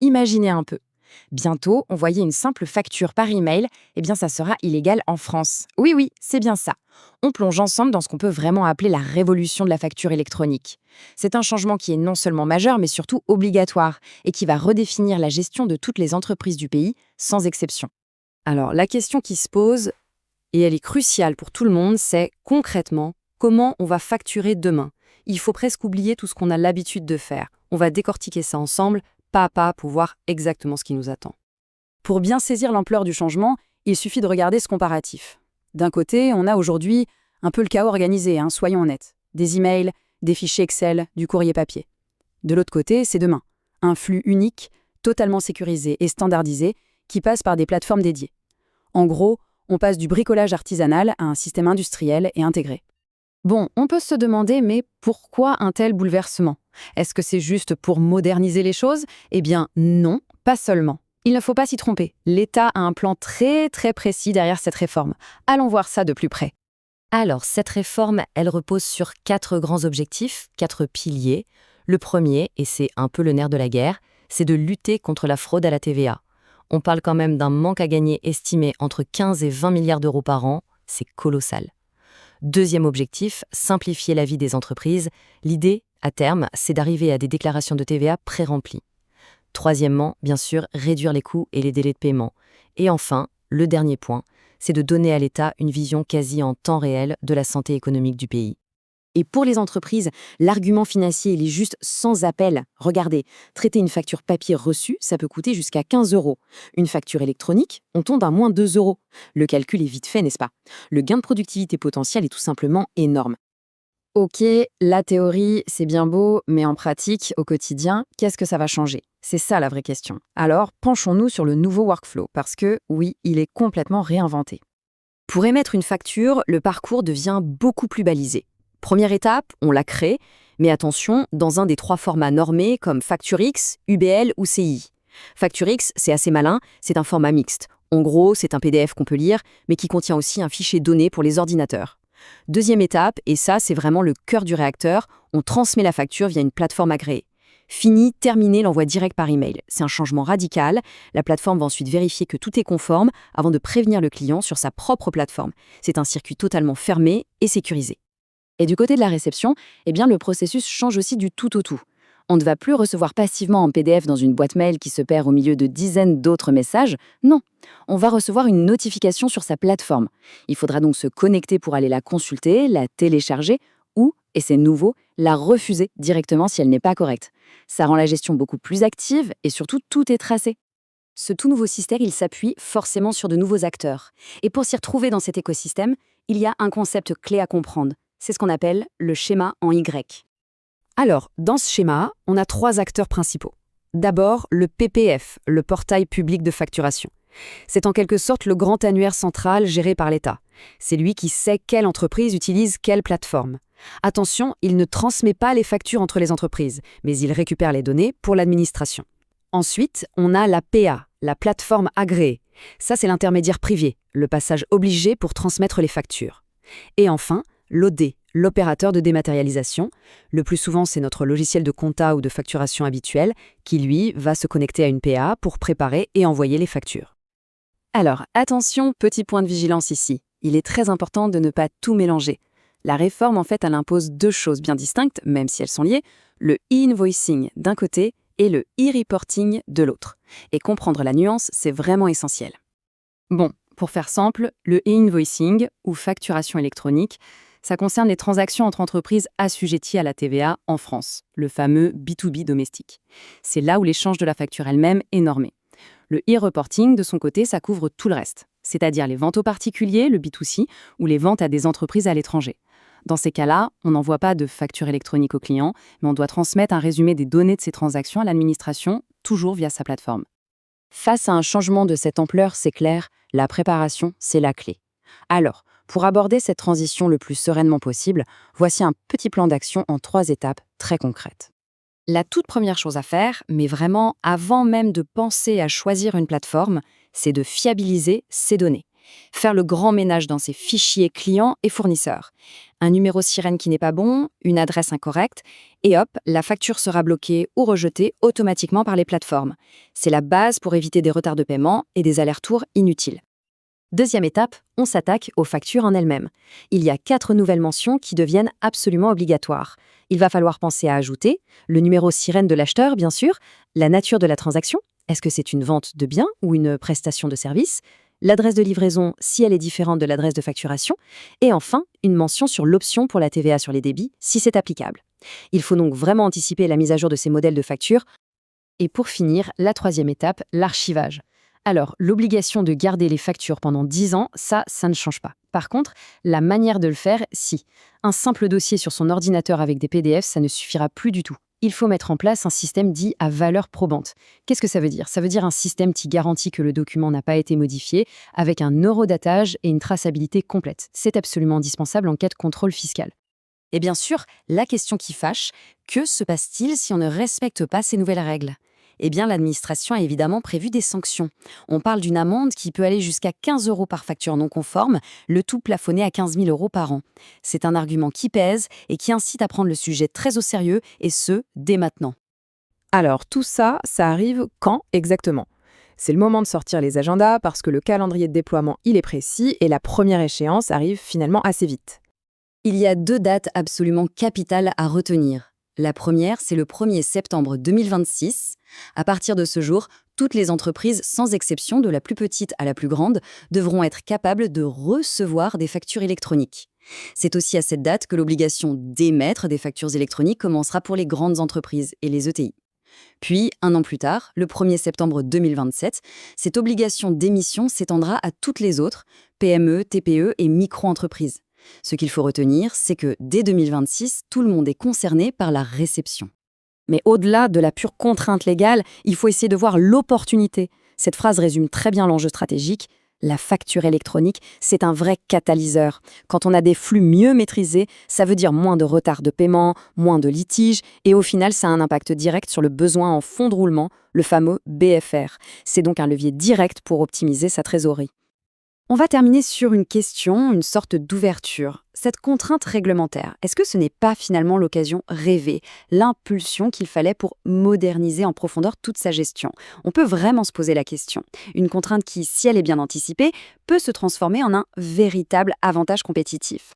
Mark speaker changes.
Speaker 1: Imaginez un peu. Bientôt, envoyer une simple facture par email, ça sera illégal en France. Oui, oui, c'est bien ça. On plonge ensemble dans ce qu'on peut vraiment appeler la révolution de la facture électronique. C'est un changement qui est non seulement majeur, mais surtout obligatoire, et qui va redéfinir la gestion de toutes les entreprises du pays, sans exception.
Speaker 2: Alors, la question qui se pose, et elle est cruciale pour tout le monde, c'est concrètement, comment on va facturer demain? Il faut presque oublier tout ce qu'on a l'habitude de faire. On va décortiquer ça ensemble, pas à pas, pour voir exactement ce qui nous attend. Pour bien saisir l'ampleur du changement, il suffit de regarder ce comparatif. D'un côté, on a aujourd'hui un peu le chaos organisé, soyons honnêtes. Des emails, des fichiers Excel, du courrier papier. De l'autre côté, c'est demain. Un flux unique, totalement sécurisé et standardisé, qui passe par des plateformes dédiées. En gros, on passe du bricolage artisanal à un système industriel et intégré. Bon, on peut se demander, mais pourquoi un tel bouleversement? Est-ce que c'est juste pour moderniser les choses? Eh bien, non, pas seulement. Il ne faut pas s'y tromper. L'État a un plan très très précis derrière cette réforme. Allons voir ça de plus près.
Speaker 3: Alors, cette réforme, elle repose sur 4 grands objectifs, 4 piliers. Le premier, et c'est un peu le nerf de la guerre, c'est de lutter contre la fraude à la TVA. On parle quand même d'un manque à gagner estimé entre 15 et 20 milliards d'euros par an. C'est colossal. Deuxième objectif, simplifier la vie des entreprises. L'idée, à terme, c'est d'arriver à des déclarations de TVA pré-remplies. Troisièmement, bien sûr, réduire les coûts et les délais de paiement. Et enfin, le dernier point, c'est de donner à l'État une vision quasi en temps réel de la santé économique du pays.
Speaker 1: Et pour les entreprises, l'argument financier, il est juste sans appel. Regardez, traiter une facture papier reçue, ça peut coûter jusqu'à 15 euros. Une facture électronique, on tombe à moins 2 euros. Le calcul est vite fait, n'est-ce pas? Le gain de productivité potentiel est tout simplement énorme. Ok, la théorie, c'est bien beau, mais en pratique, au quotidien, qu'est-ce que ça va changer? C'est ça la vraie question. Alors, penchons-nous sur le nouveau workflow, parce que, oui, il est complètement réinventé.
Speaker 2: Pour émettre une facture, le parcours devient beaucoup plus balisé. Première étape, on la crée, mais attention, dans un des 3 formats normés comme FactureX, UBL ou CI. FactureX, c'est assez malin, c'est un format mixte. En gros, c'est un PDF qu'on peut lire, mais qui contient aussi un fichier donné pour les ordinateurs. Deuxième étape, et ça c'est vraiment le cœur du réacteur, on transmet la facture via une plateforme agréée. Fini, terminé l'envoi direct par email. C'est un changement radical. La plateforme va ensuite vérifier que tout est conforme avant de prévenir le client sur sa propre plateforme. C'est un circuit totalement fermé et sécurisé.
Speaker 1: Et du côté de la réception, le processus change aussi du tout au tout. On ne va plus recevoir passivement en PDF dans une boîte mail qui se perd au milieu de dizaines d'autres messages. Non, on va recevoir une notification sur sa plateforme. Il faudra donc se connecter pour aller la consulter, la télécharger ou, et c'est nouveau, la refuser directement si elle n'est pas correcte. Ça rend la gestion beaucoup plus active et surtout tout est tracé.
Speaker 2: Ce tout nouveau système, il s'appuie forcément sur de nouveaux acteurs. Et pour s'y retrouver dans cet écosystème, il y a un concept clé à comprendre. C'est ce qu'on appelle le schéma en Y. Alors, dans ce schéma, on a 3 acteurs principaux. D'abord, le PPF, le portail public de facturation. C'est en quelque sorte le grand annuaire central géré par l'État. C'est lui qui sait quelle entreprise utilise quelle plateforme. Attention, il ne transmet pas les factures entre les entreprises, mais il récupère les données pour l'administration. Ensuite, on a la PA, la plateforme agréée. Ça, c'est l'intermédiaire privé, le passage obligé pour transmettre les factures. Et enfin, l'OD, l'opérateur de dématérialisation. Le plus souvent, c'est notre logiciel de compta ou de facturation habituel qui, lui, va se connecter à une PA pour préparer et envoyer les factures.
Speaker 1: Alors, attention, petit point de vigilance ici. Il est très important de ne pas tout mélanger. La réforme, en fait, elle impose 2 choses bien distinctes, même si elles sont liées, le e-invoicing d'un côté et le e-reporting de l'autre. Et comprendre la nuance, c'est vraiment essentiel. Bon, pour faire simple, le e-invoicing, ou facturation électronique, ça concerne les transactions entre entreprises assujetties à la TVA en France, le fameux B2B domestique. C'est là où l'échange de la facture elle-même est normé. Le e-reporting, de son côté, ça couvre tout le reste, c'est-à-dire les ventes aux particuliers, le B2C, ou les ventes à des entreprises à l'étranger. Dans ces cas-là, on n'envoie pas de facture électronique au client, mais on doit transmettre un résumé des données de ces transactions à l'administration, toujours via sa plateforme. Face à un changement de cette ampleur, c'est clair, la préparation, c'est la clé. Alors, pour aborder cette transition le plus sereinement possible, voici un petit plan d'action en 3 étapes très concrètes. La toute première chose à faire, mais vraiment avant même de penser à choisir une plateforme, c'est de fiabiliser ces données.
Speaker 2: Faire le grand ménage dans ses fichiers clients et fournisseurs. Un numéro sirène qui n'est pas bon, une adresse incorrecte, et hop, la facture sera bloquée ou rejetée automatiquement par les plateformes. C'est la base pour éviter des retards de paiement et des allers-retours inutiles. Deuxième étape, on s'attaque aux factures en elles-mêmes. Il y a 4 nouvelles mentions qui deviennent absolument obligatoires. Il va falloir penser à ajouter le numéro sirène de l'acheteur, bien sûr, la nature de la transaction, est-ce que c'est une vente de biens ou une prestation de service, l'adresse de livraison si elle est différente de l'adresse de facturation, et enfin, une mention sur l'option pour la TVA sur les débits si c'est applicable. Il faut donc vraiment anticiper la mise à jour de ces modèles de factures. Et pour finir, la troisième étape, l'archivage. Alors, l'obligation de garder les factures pendant 10 ans, ça ne change pas. Par contre, la manière de le faire, si. Un simple dossier sur son ordinateur avec des PDF, ça ne suffira plus du tout. Il faut mettre en place un système dit à valeur probante. Qu'est-ce que ça veut dire? Ça veut dire un système qui garantit que le document n'a pas été modifié, avec un eurodatage et une traçabilité complète. C'est absolument indispensable en cas de contrôle fiscal. Et bien sûr, la question qui fâche, que se passe-t-il si on ne respecte pas ces nouvelles règles? Eh bien, l'administration a évidemment prévu des sanctions. On parle d'une amende qui peut aller jusqu'à 15 € par facture non conforme, le tout plafonné à 15 000 € par an. C'est un argument qui pèse et qui incite à prendre le sujet très au sérieux, et ce, dès maintenant.
Speaker 4: Alors tout ça, ça arrive quand exactement? C'est le moment de sortir les agendas parce que le calendrier de déploiement, il est précis et la première échéance arrive finalement assez vite.
Speaker 2: Il y a 2 dates absolument capitales à retenir. La première, c'est le 1er septembre 2026. À partir de ce jour, toutes les entreprises, sans exception de la plus petite à la plus grande, devront être capables de recevoir des factures électroniques. C'est aussi à cette date que l'obligation d'émettre des factures électroniques commencera pour les grandes entreprises et les ETI. Puis, 1 an plus tard, le 1er septembre 2027, cette obligation d'émission s'étendra à toutes les autres, PME, TPE et micro-entreprises. Ce qu'il faut retenir, c'est que dès 2026, tout le monde est concerné par la réception.
Speaker 1: Mais au-delà de la pure contrainte légale, il faut essayer de voir l'opportunité. Cette phrase résume très bien l'enjeu stratégique. La facture électronique, c'est un vrai catalyseur. Quand on a des flux mieux maîtrisés, ça veut dire moins de retard de paiement, moins de litiges, et au final, ça a un impact direct sur le besoin en fonds de roulement, le fameux BFR. C'est donc un levier direct pour optimiser sa trésorerie. On va terminer sur une question, une sorte d'ouverture. Cette contrainte réglementaire, est-ce que ce n'est pas finalement l'occasion rêvée, l'impulsion qu'il fallait pour moderniser en profondeur toute sa gestion? On peut vraiment se poser la question. Une contrainte qui, si elle est bien anticipée, peut se transformer en un véritable avantage compétitif.